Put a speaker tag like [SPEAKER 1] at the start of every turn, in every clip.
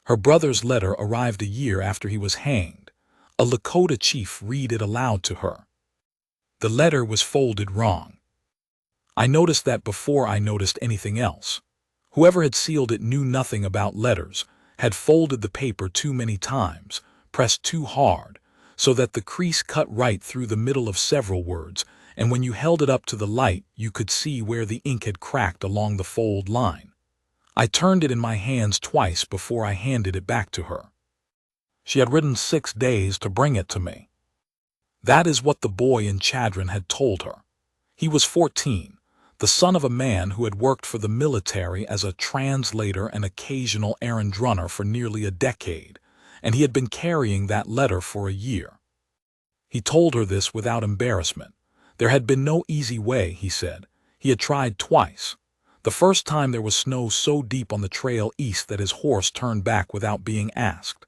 [SPEAKER 1] Her brother's letter arrived a year after he was hanged. A Lakota chief read it aloud to her. The letter was folded wrong. I noticed that before I noticed anything else. Whoever had sealed it knew nothing about letters, had folded the paper too many times, pressed too hard, so that the crease cut right through the middle of several words, and when you held it up to the light you could see where the ink had cracked along the fold line. I turned it in my hands twice before I handed it back to her. She had ridden 6 days to bring it to me. That is what the boy in Chadron had told her. He was 14, the son of a man who had worked for the military as a translator and occasional errand runner for nearly a decade, and he had been carrying that letter for a year. He told her this without embarrassment. There had been no easy way, he said. He had tried twice. The first time there was snow so deep on the trail east that his horse turned back without being asked.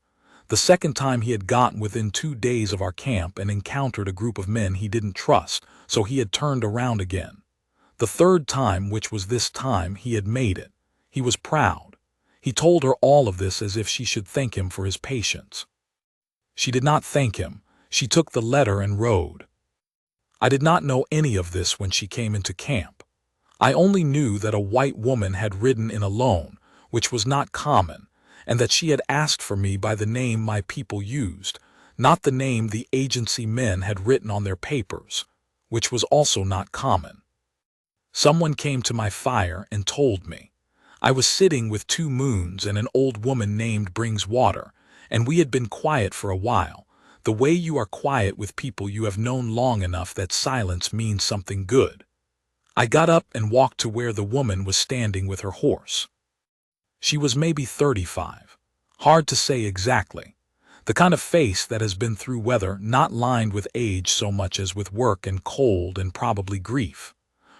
[SPEAKER 1] The second time he had gotten within 2 days of our camp and encountered a group of men he didn't trust, so he had turned around again. The third time, which was this time, he had made it. He was proud. He told her all of this as if she should thank him for his patience. She did not thank him. She took the letter and rode. I did not know any of this when she came into camp. I only knew that a white woman had ridden in alone, which was not common, and that she had asked for me by the name my people used, not the name the agency men had written on their papers, which was also not common. Someone came to my fire and told me. I was sitting with 2 moons and an old woman named Brings Water, and we had been quiet for a while, the way you are quiet with people you have known long enough that silence means something good. I got up and walked to where the woman was standing with her horse. She was maybe 35. Hard to say exactly. The kind of face that has been through weather not lined with age so much as with work and cold and probably grief.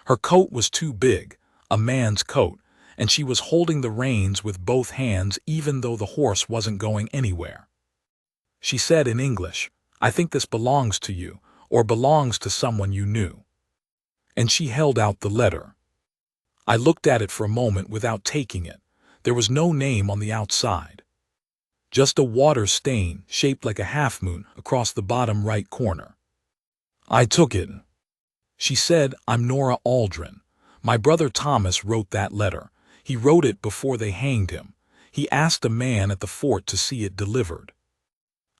[SPEAKER 1] Her coat was too big, a man's coat, and she was holding the reins with both hands even though the horse wasn't going anywhere. She said in English, "I think this belongs to you, or belongs to someone you knew." And she held out the letter. I looked at it for a moment without taking it. There was no name on the outside. Just a water stain, shaped like a half-moon, across the bottom right corner. I took it. She said, "I'm Nora Aldrin. My brother Thomas wrote that letter. He wrote it before they hanged him. He asked a man at the fort to see it delivered."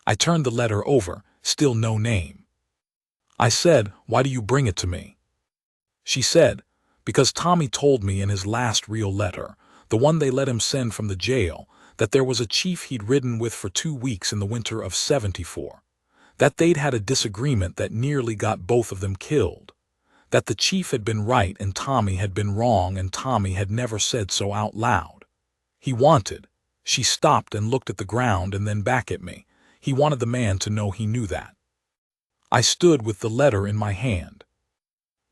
[SPEAKER 1] I turned the letter over, still no name. I said, "Why do you bring it to me?" She said, "Because Tommy told me in his last real letter, the one they let him send from the jail, that there was a chief he'd ridden with for 2 weeks in the winter of '74. That they'd had a disagreement that nearly got both of them killed. That the chief had been right and Tommy had been wrong, and Tommy had never said so out loud. He wanted," she stopped and looked at the ground and then back at me, "he wanted the man to know he knew that." I stood with the letter in my hand.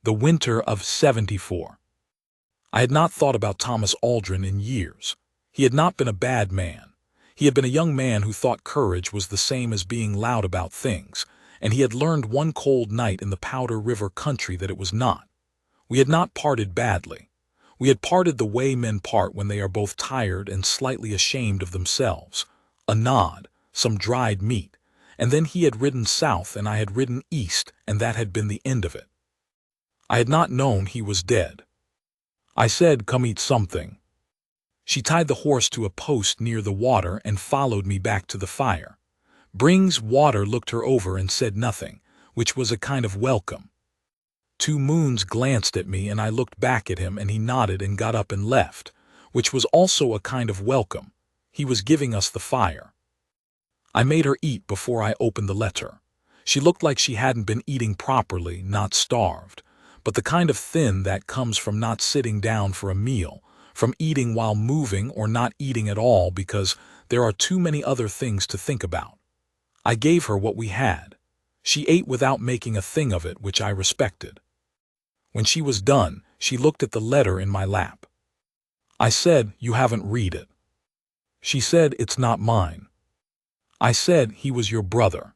[SPEAKER 1] The winter of '74. I had not thought about Thomas Aldrin in years. He had not been a bad man. He had been a young man who thought courage was the same as being loud about things, and he had learned one cold night in the Powder River country that it was not. We had not parted badly. We had parted the way men part when they are both tired and slightly ashamed of themselves. A nod, some dried meat, and then he had ridden south and I had ridden east, and that had been the end of it. I had not known he was dead. I said, "Come eat something." She tied the horse to a post near the water and followed me back to the fire. Brings Water looked her over and said nothing, which was a kind of welcome. 2 moons glanced at me and I looked back at him and he nodded and got up and left, which was also a kind of welcome. He was giving us the fire. I made her eat before I opened the letter. She looked like she hadn't been eating properly, not starved, but the kind of thin that comes from not sitting down for a meal, from eating while moving or not eating at all because there are too many other things to think about. I gave her what we had. She ate without making a thing of it, which I respected. When she was done, she looked at the letter in my lap. I said, "You haven't read it." She said, "It's not mine." I said, "He was your brother."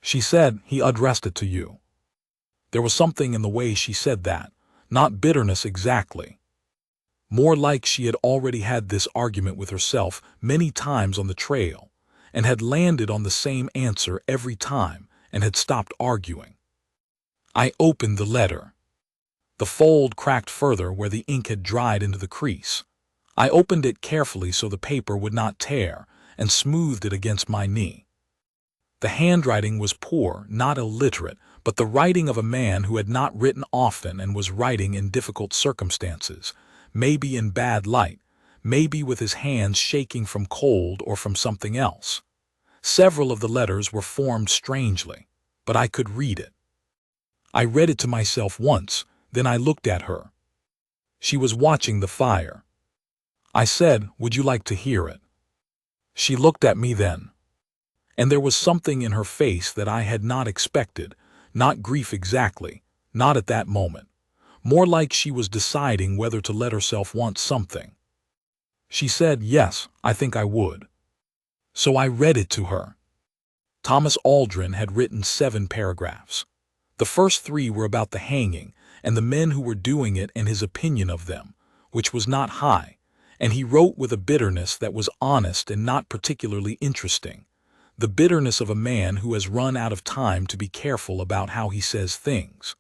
[SPEAKER 1] She said, "He addressed it to you." There was something in the way she said that, not bitterness exactly. More like she had already had this argument with herself many times on the trail, and had landed on the same answer every time and had stopped arguing. I opened the letter. The fold cracked further where the ink had dried into the crease. I opened it carefully so the paper would not tear, and smoothed it against my knee. The handwriting was poor, not illiterate, but the writing of a man who had not written often and was writing in difficult circumstances, maybe in bad light, maybe with his hands shaking from cold or from something else. Several of the letters were formed strangely, but I could read it. I read it to myself once, then I looked at her. She was watching the fire. I said, "Would you like to hear it?" She looked at me then. And there was something in her face that I had not expected, not grief exactly, not at that moment. More like she was deciding whether to let herself want something. She said, "Yes, I think I would." So I read it to her. Thomas Aldrin had written 7 paragraphs. The first 3 were about the hanging and the men who were doing it and his opinion of them, which was not high, and he wrote with a bitterness that was honest and not particularly interesting. The bitterness of a man who has run out of time to be careful about how he says things.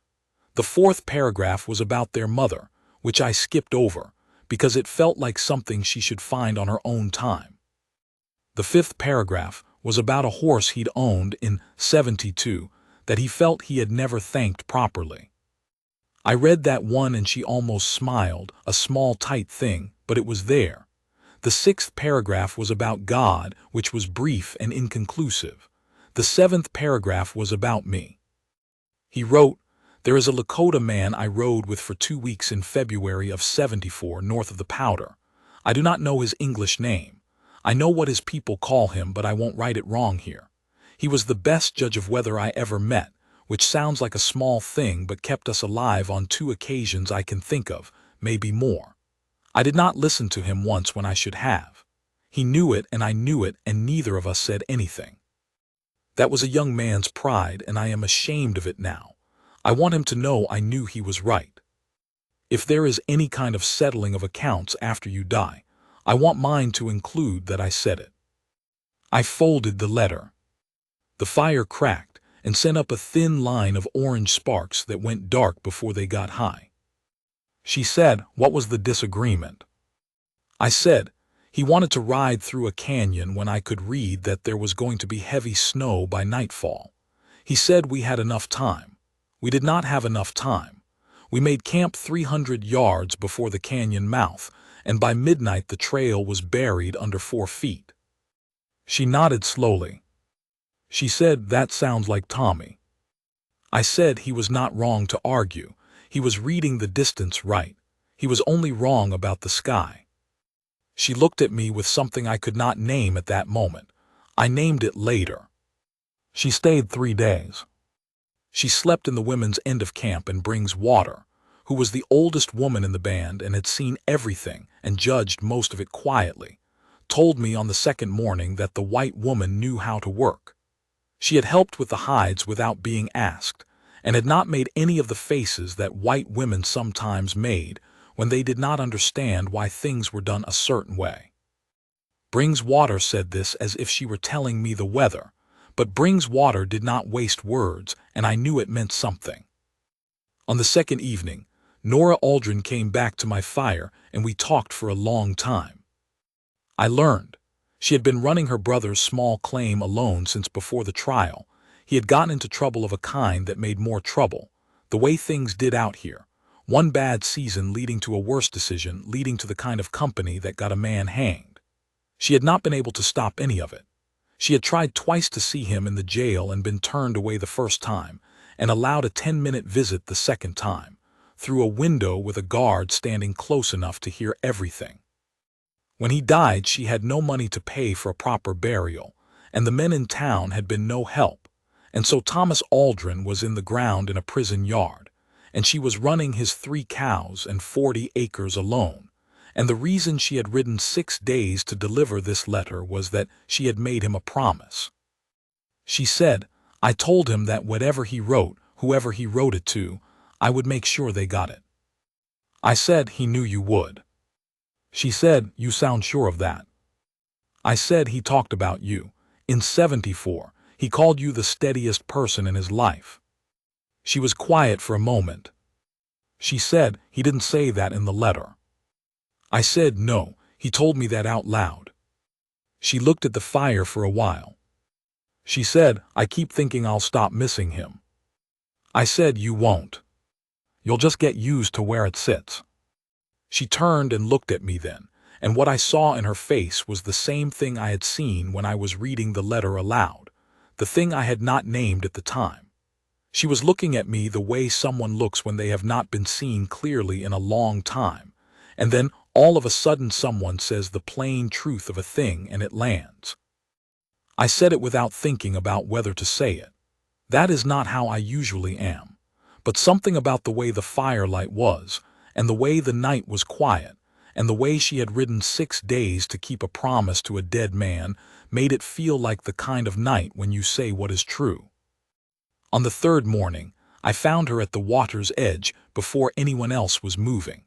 [SPEAKER 1] The 4th paragraph was about their mother, which I skipped over, because it felt like something she should find on her own time. The 5th paragraph was about a horse he'd owned in '72 that he felt he had never thanked properly. I read that one and she almost smiled, a small tight thing, but it was there. The 6th paragraph was about God, which was brief and inconclusive. The 7th paragraph was about me. He wrote, "There is a Lakota man I rode with for 2 weeks in February of '74 north of the Powder. I do not know his English name. I know what his people call him, but I won't write it wrong here. He was the best judge of weather I ever met, which sounds like a small thing but kept us alive on 2 occasions I can think of, maybe more. I did not listen to him once when I should have. He knew it and I knew it, and neither of us said anything. That was a young man's pride, and I am ashamed of it now. I want him to know I knew he was right. If there is any kind of settling of accounts after you die, I want mine to include that I said it." I folded the letter. The fire cracked and sent up a thin line of orange sparks that went dark before they got high. She said, "What was the disagreement?" I said, "He wanted to ride through a canyon when I could read that there was going to be heavy snow by nightfall. He said we had enough time. We did not have enough time. We made camp 300 yards before the canyon mouth, and by midnight the trail was buried under 4 feet. She nodded slowly. She said, "That sounds like Tommy." I said he was not wrong to argue. He was reading the distance right. He was only wrong about the sky. She looked at me with something I could not name at that moment. I named it later. She stayed 3 days. She slept in the women's end of camp, and Brings Water, who was the oldest woman in the band and had seen everything and judged most of it quietly, told me on the second morning that the white woman knew how to work. She had helped with the hides without being asked, and had not made any of the faces that white women sometimes made when they did not understand why things were done a certain way. Brings Water said this as if she were telling me the weather, but Brings Water did not waste words, and I knew it meant something. On the second evening, Nora Aldrin came back to my fire, and we talked for a long time. I learned. She had been running her brother's small claim alone since before the trial. He had gotten into trouble of a kind that made more trouble, the way things did out here. One bad season leading to a worse decision, leading to the kind of company that got a man hanged. She had not been able to stop any of it. She had tried twice to see him in the jail and been turned away the first time, and allowed a 10-minute visit the second time, through a window with a guard standing close enough to hear everything. When he died, she had no money to pay for a proper burial, and the men in town had been no help, and so Thomas Aldrin was in the ground in a prison yard, and she was running his 3 cows and 40 acres alone, and the reason she had ridden 6 days to deliver this letter was that she had made him a promise. She said, "I told him that whatever he wrote, whoever he wrote it to, I would make sure they got it." I said, "He knew you would." She said, "You sound sure of that." I said, "He talked about you. In '74, he called you the steadiest person in his life." She was quiet for a moment. She said, "He didn't say that in the letter." I said, "No, he told me that out loud." She looked at the fire for a while. She said, "I keep thinking I'll stop missing him." I said, "You won't. You'll just get used to where it sits." She turned and looked at me then, and what I saw in her face was the same thing I had seen when I was reading the letter aloud, the thing I had not named at the time. She was looking at me the way someone looks when they have not been seen clearly in a long time, and then all of a sudden someone says the plain truth of a thing and it lands. I said it without thinking about whether to say it. That is not how I usually am. But something about the way the firelight was, and the way the night was quiet, and the way she had ridden 6 days to keep a promise to a dead man made it feel like the kind of night when you say what is true. On the third morning, I found her at the water's edge before anyone else was moving.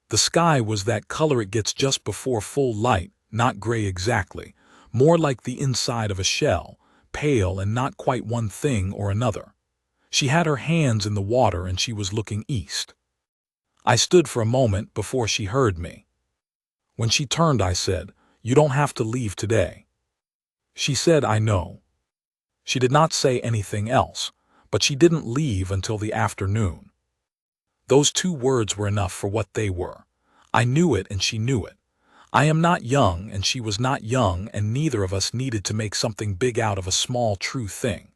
[SPEAKER 1] The sky was that color it gets just before full light, not gray exactly, more like the inside of a shell, pale and not quite one thing or another. She had her hands in the water and she was looking east. I stood for a moment before she heard me. When she turned, I said, "You don't have to leave today." She said, "I know." She did not say anything else, but she didn't leave until the afternoon. Those 2 words were enough for what they were. I knew it and she knew it. I am not young and she was not young, and neither of us needed to make something big out of a small true thing.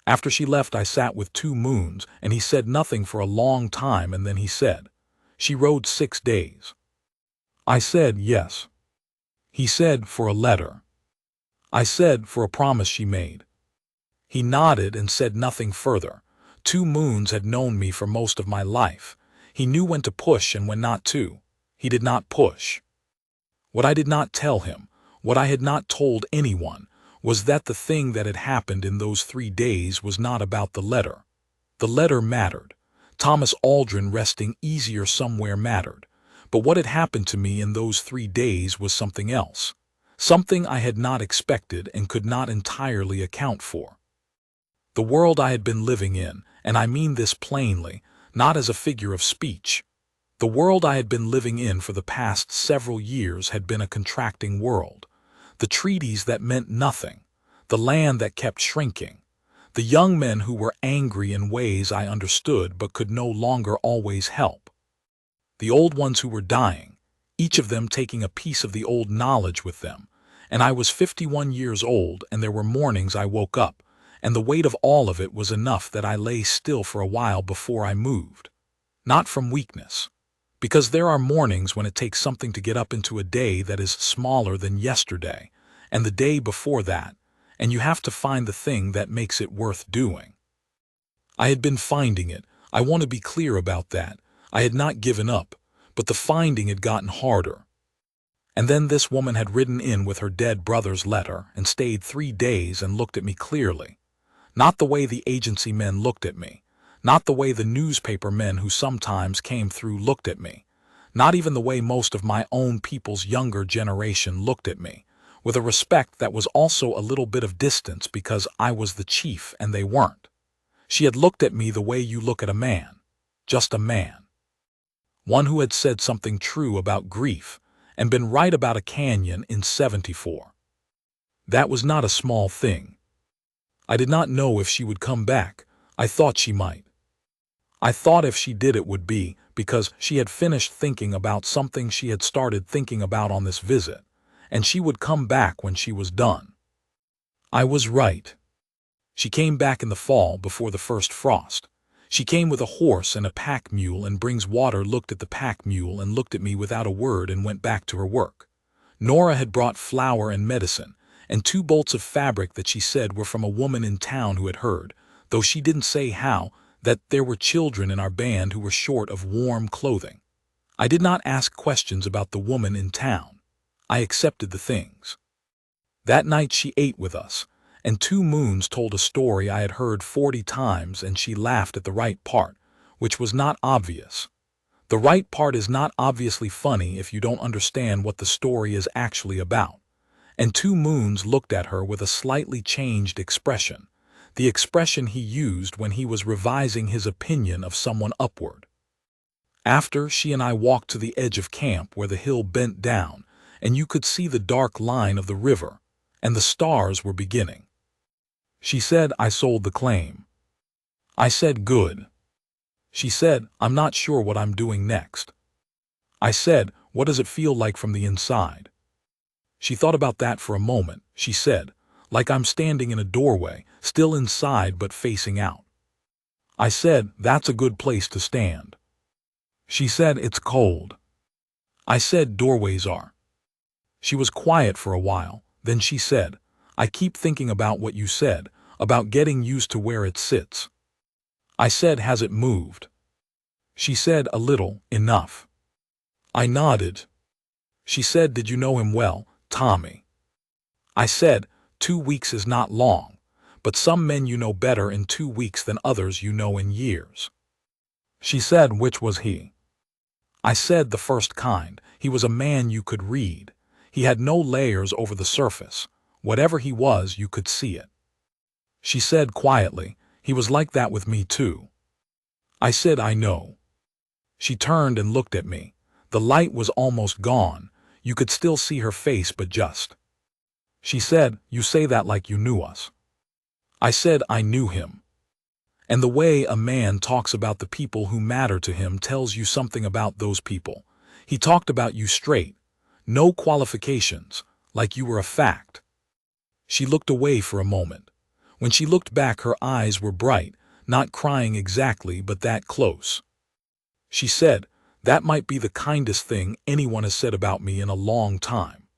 [SPEAKER 1] After she left, I sat with 2 Moons, and he said nothing for a long time, and then he said, "She rode 6 days." I said, "Yes." He said, "For a letter." I said, "For a promise she made." He nodded and said nothing further. 2 Moons had known me for most of my life. He knew when to push and when not to. He did not push. What I did not tell him, what I had not told anyone, was that the thing that had happened in those 3 days was not about the letter. The letter mattered. Thomas Aldrin resting easier somewhere mattered. But what had happened to me in those 3 days was something else. Something I had not expected and could not entirely account for. The world I had been living in, and I mean this plainly, not as a figure of speech. The world I had been living in for the past several years had been a contracting world. The treaties that meant nothing, the land that kept shrinking, the young men who were angry in ways I understood but could no longer always help, the old ones who were dying, each of them taking a piece of the old knowledge with them, and I was 51 years old, and there were mornings I woke up, and the weight of all of it was enough that I lay still for a while before I moved. Not from weakness, because there are mornings when it takes something to get up into a day that is smaller than yesterday, and the day before that, and you have to find the thing that makes it worth doing. I had been finding it. I want to be clear about that. I had not given up, but the finding had gotten harder. And then this woman had ridden in with her dead brother's letter and stayed 3 days and looked at me clearly. Not the way the agency men looked at me. Not the way the newspaper men who sometimes came through looked at me. Not even the way most of my own people's younger generation looked at me, with a respect that was also a little bit of distance because I was the chief and they weren't. She had looked at me the way you look at a man. Just a man. One who had said something true about grief and been right about a canyon in '74. That was not a small thing. I did not know if she would come back. I thought she might. I thought if she did it would be because she had finished thinking about something she had started thinking about on this visit, and she would come back when she was done. I was right. She came back in the fall before the first frost. She came with a horse and a pack mule, and brings water looked at the pack mule and looked at me without a word and went back to her work. Nora had brought flour and medicine, and 2 bolts of fabric that she said were from a woman in town who had heard, though she didn't say how, that there were children in our band who were short of warm clothing. I did not ask questions about the woman in town. I accepted the things. That night she ate with us, and 2 Moons told a story I had heard 40 times, and she laughed at the right part, which was not obvious. The right part is not obviously funny if you don't understand what the story is actually about. And Two Moons looked at her with a slightly changed expression, the expression he used when he was revising his opinion of someone upward. After, she and I walked to the edge of camp where the hill bent down, and you could see the dark line of the river, and the stars were beginning. She said, "I sold the claim." I said, "Good." She said, "I'm not sure what I'm doing next." I said, "What does it feel like from the inside?" She thought about that for a moment. She said, "Like I'm standing in a doorway, still inside but facing out." I said, "That's a good place to stand." She said, "It's cold." I said, "Doorways are." She was quiet for a while. Then she said, "I keep thinking about what you said, about getting used to where it sits." I said, "Has it moved?" She said, "A little, enough." I nodded. She said, "Did you know him well, Tommy?" I said, 2 weeks is not long, but some men you know better in 2 weeks than others you know in years." She said, "Which was he?" I said, "The first kind. He was a man you could read. He had no layers over the surface. Whatever he was, you could see it." She said quietly, "He was like that with me too." I said, "I know." She turned and looked at me. The light was almost gone. You could still see her face, but just. She said, "You say that like you knew us." I said, "I knew him." And the way a man talks about the people who matter to him tells you something about those people. He talked about you straight. No qualifications, like you were a fact. She looked away for a moment. When she looked back, her eyes were bright, not crying exactly, but that close. She said, "That might be the kindest thing anyone has said about me in a long time."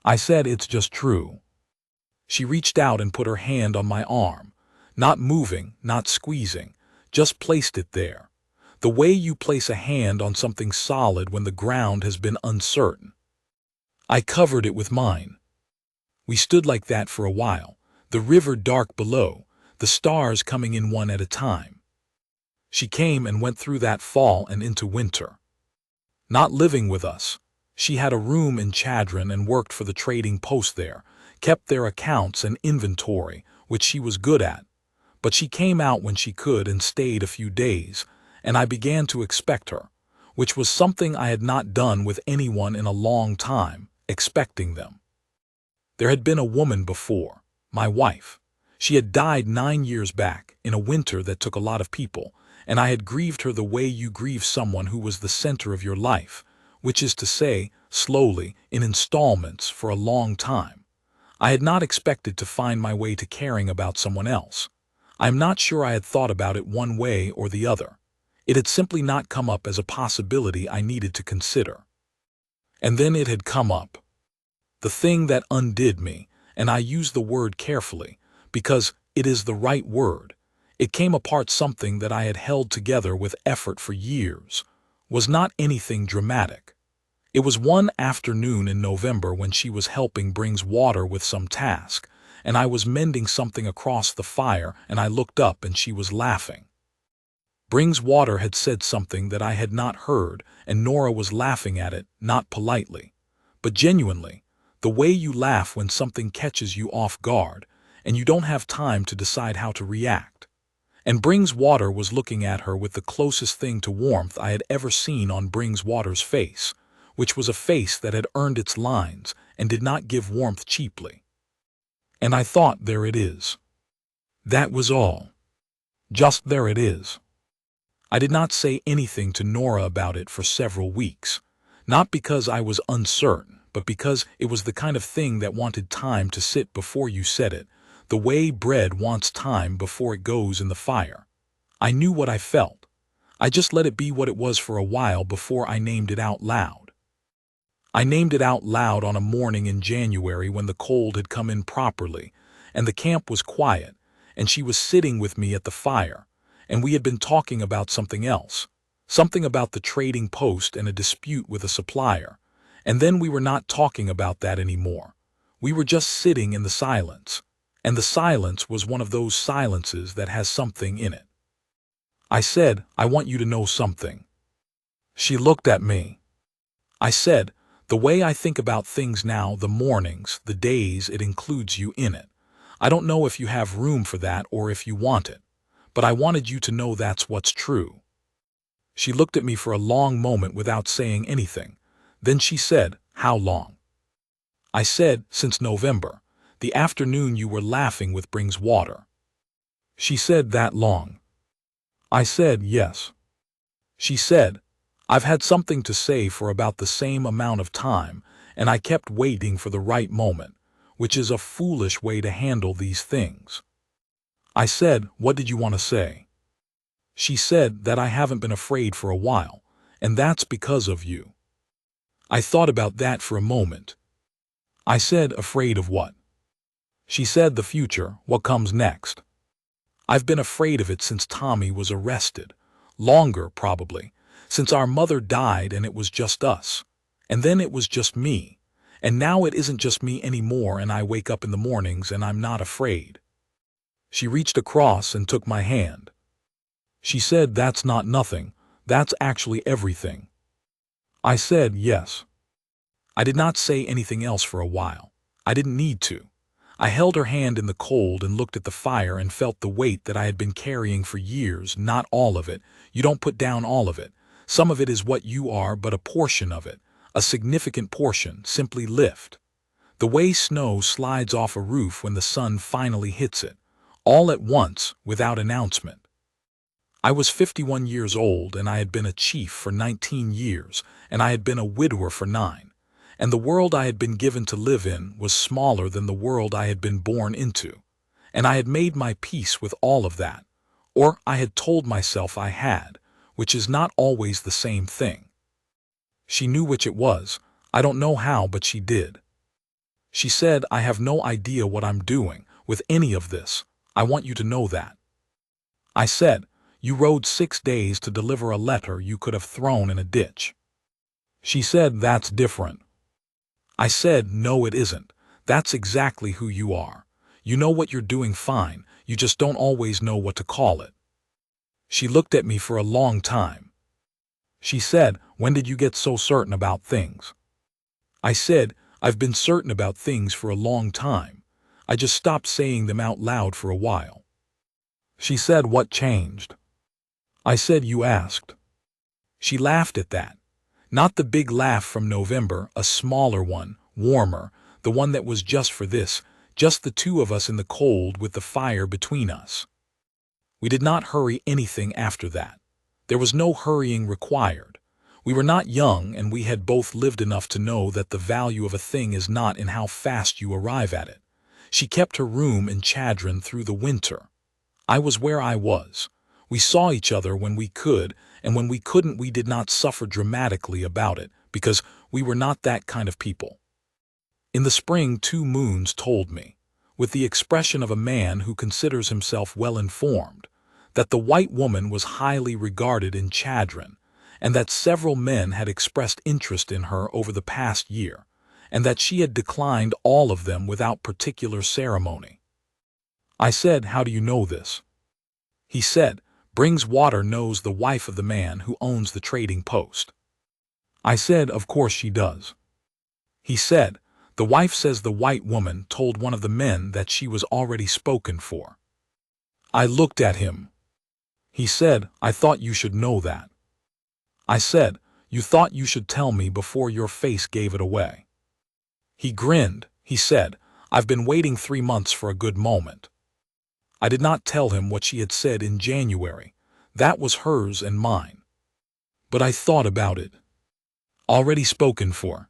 [SPEAKER 1] I said, "It's just true." She reached out and put her hand on my arm, not moving, not squeezing, just placed it there. The way you place a hand on something solid when the ground has been uncertain. I covered it with mine. We stood like that for a while, the river dark below, the stars coming in one at a time. She came and went through that fall and into winter. Not living with us. She had a room in Chadron and worked for the trading post there, kept their accounts and inventory, which she was good at. But she came out when she could and stayed a few days, and I began to expect her, which was something I had not done with anyone in a long time, expecting them. There had been a woman before, my wife. She had died 9 years back, in a winter that took a lot of people, and I had grieved her the way you grieve someone who was the center of your life, which is to say, slowly, in installments, for a long time. I had not expected to find my way to caring about someone else. I am not sure I had thought about it one way or the other. It had simply not come up as a possibility I needed to consider. And then it had come up. The thing that undid me, and I use the word carefully, because it is the right word. It came apart. Something that I had held together with effort for years was not anything dramatic. It was one afternoon in November when she was helping Brings Water with some task, and I was mending something across the fire, and I looked up and she was laughing. Brings Water had said something that I had not heard, and Nora was laughing at it, not politely, but genuinely, the way you laugh when something catches you off guard, and you don't have time to decide how to react. And Brings Water was looking at her with the closest thing to warmth I had ever seen on Brings Water's face, which was a face that had earned its lines and did not give warmth cheaply. And I thought, there it is. That was all. Just there it is. I did not say anything to Nora about it for several weeks, not because I was uncertain, but because it was the kind of thing that wanted time to sit before you said it, the way bread wants time before it goes in the fire. I knew what I felt. I just let it be what it was for a while before I named it out loud. I named it out loud on a morning in January when the cold had come in properly, and the camp was quiet, and she was sitting with me at the fire, and we had been talking about something else, something about the trading post and a dispute with a supplier, and then we were not talking about that anymore. We were just sitting in the silence, and the silence was one of those silences that has something in it. I said, "I want you to know something." She looked at me. I said, "The way I think about things now, the mornings, the days, it includes you in it. I don't know if you have room for that or if you want it, but I wanted you to know that's what's true." She looked at me for a long moment without saying anything. Then she said, "How long?" I said, "Since November. The afternoon you were laughing with brings water." She said, "That long?" I said, "Yes." She said, "I've had something to say for about the same amount of time, and I kept waiting for the right moment, which is a foolish way to handle these things." I said, "What did you want to say?" She said that I haven't been afraid for a while, and that's because of you. I thought about that for a moment. I said, "Afraid of what?" She said, "The future, what comes next." I've been afraid of it since Tommy was arrested. Longer, probably. Since our mother died and it was just us. And then it was just me. And now it isn't just me anymore, and I wake up in the mornings and I'm not afraid. She reached across and took my hand. She said, "That's not nothing. That's actually everything." I said, "Yes." I did not say anything else for a while. I didn't need to. I held her hand in the cold and looked at the fire and felt the weight that I had been carrying for years. Not all of it. You don't put down all of it. Some of it is what you are, but a portion of it, a significant portion, simply lift. The way snow slides off a roof when the sun finally hits it, all at once, without announcement. I was 51 years old, and I had been a chief for 19 years, and I had been a widower for 9. And the world I had been given to live in was smaller than the world I had been born into. And I had made my peace with all of that. Or I had told myself I had, which is not always the same thing. She knew which it was. I don't know how, but she did. She said, "I have no idea what I'm doing with any of this. I want you to know that." I said, "You rode 6 days to deliver a letter you could have thrown in a ditch." She said, "That's different." I said, "No, it isn't. That's exactly who you are. You know what you're doing fine, you just don't always know what to call it." She looked at me for a long time. She said, "When did you get so certain about things?" I said, "I've been certain about things for a long time. I just stopped saying them out loud for a while." She said, "What changed?" I said, "You asked." She laughed at that. Not the big laugh from November, a smaller one, warmer, the one that was just for this, just the two of us in the cold with the fire between us. We did not hurry anything after that. There was no hurrying required. We were not young, and we had both lived enough to know that the value of a thing is not in how fast you arrive at it. She kept her room in Chadron through the winter. I was where I was. We saw each other when we could, and when we couldn't we did not suffer dramatically about it, because we were not that kind of people. In the spring 2 moons told me, with the expression of a man who considers himself well informed, that the white woman was highly regarded in Chadron, and that several men had expressed interest in her over the past year, and that she had declined all of them without particular ceremony. I said, "How do you know this?" He said, "Brings Water knows the wife of the man who owns the trading post." I said, "Of course she does." He said, "The wife says the white woman told one of the men that she was already spoken for." I looked at him. He said, "I thought you should know that." I said, "You thought you should tell me before your face gave it away." He grinned. He said, "I've been waiting 3 months for a good moment." I did not tell him what she had said in January. That was hers and mine. But I thought about it. Already spoken for.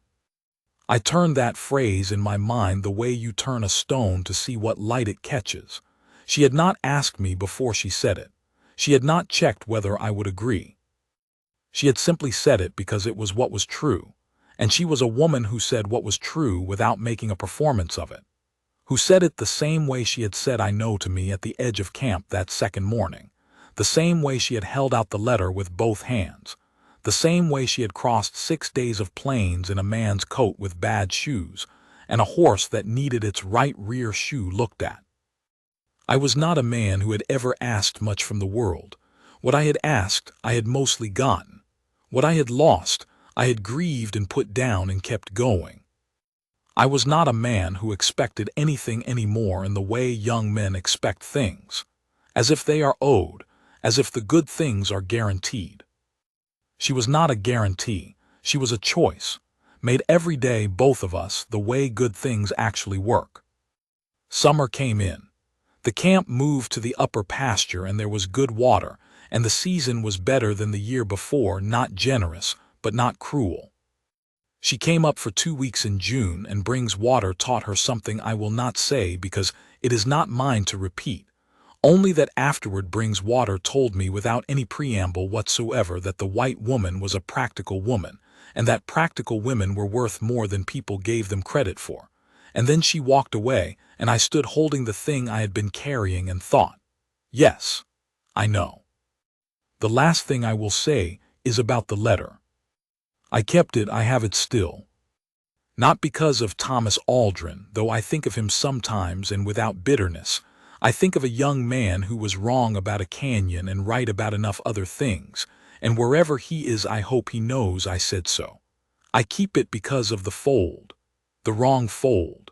[SPEAKER 1] I turned that phrase in my mind the way you turn a stone to see what light it catches. She had not asked me before she said it. She had not checked whether I would agree. She had simply said it because it was what was true, and she was a woman who said what was true without making a performance of it. Who said it the same way she had said "I know" to me at the edge of camp that second morning, the same way she had held out the letter with both hands, the same way she had crossed 6 days of plains in a man's coat with bad shoes, and a horse that needed its right rear shoe looked at. I was not a man who had ever asked much from the world. What I had asked, I had mostly gotten. What I had lost, I had grieved and put down and kept going. I was not a man who expected anything anymore in the way young men expect things, as if they are owed, as if the good things are guaranteed. She was not a guarantee, she was a choice, made every day, both of us, the way good things actually work. Summer came in. The camp moved to the upper pasture and there was good water, and the season was better than the year before, not generous, but not cruel. She came up for 2 weeks in June, and brings water taught her something I will not say because it is not mine to repeat, only that afterward brings water told me without any preamble whatsoever that the white woman was a practical woman, and that practical women were worth more than people gave them credit for. And then she walked away, and I stood holding the thing I had been carrying and thought, yes, I know. The last thing I will say is about the letter. I kept it, I have it still. Not because of Thomas Aldrin, though I think of him sometimes and without bitterness. I think of a young man who was wrong about a canyon and right about enough other things, and wherever he is I hope he knows I said so. I keep it because of the fold, the wrong fold.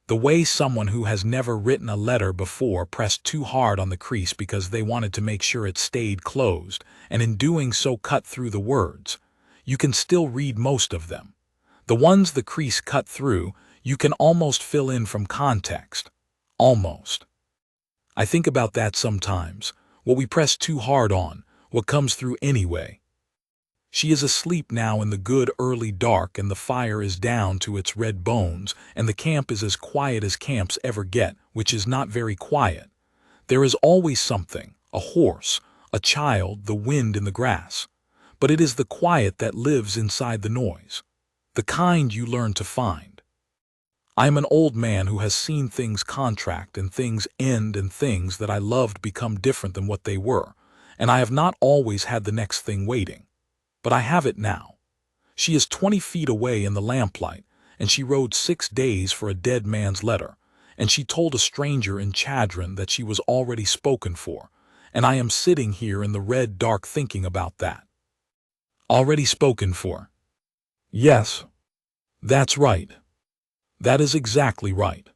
[SPEAKER 1] The way someone who has never written a letter before pressed too hard on the crease because they wanted to make sure it stayed closed, and in doing so cut through the words. You can still read most of them. The ones the crease cut through, you can almost fill in from context. Almost. I think about that sometimes, what we press too hard on, what comes through anyway. She is asleep now in the good early dark, and the fire is down to its red bones, and the camp is as quiet as camps ever get, which is not very quiet. There is always something, a horse, a child, the wind in the grass. But it is the quiet that lives inside the noise, the kind you learn to find. I am an old man who has seen things contract and things end and things that I loved become different than what they were, and I have not always had the next thing waiting. But I have it now. She is 20 feet away in the lamplight, and she rode 6 days for a dead man's letter, and she told a stranger in Chadron that she was already spoken for, and I am sitting here in the red dark thinking about that. Already spoken for. Yes. That's right. That is exactly right.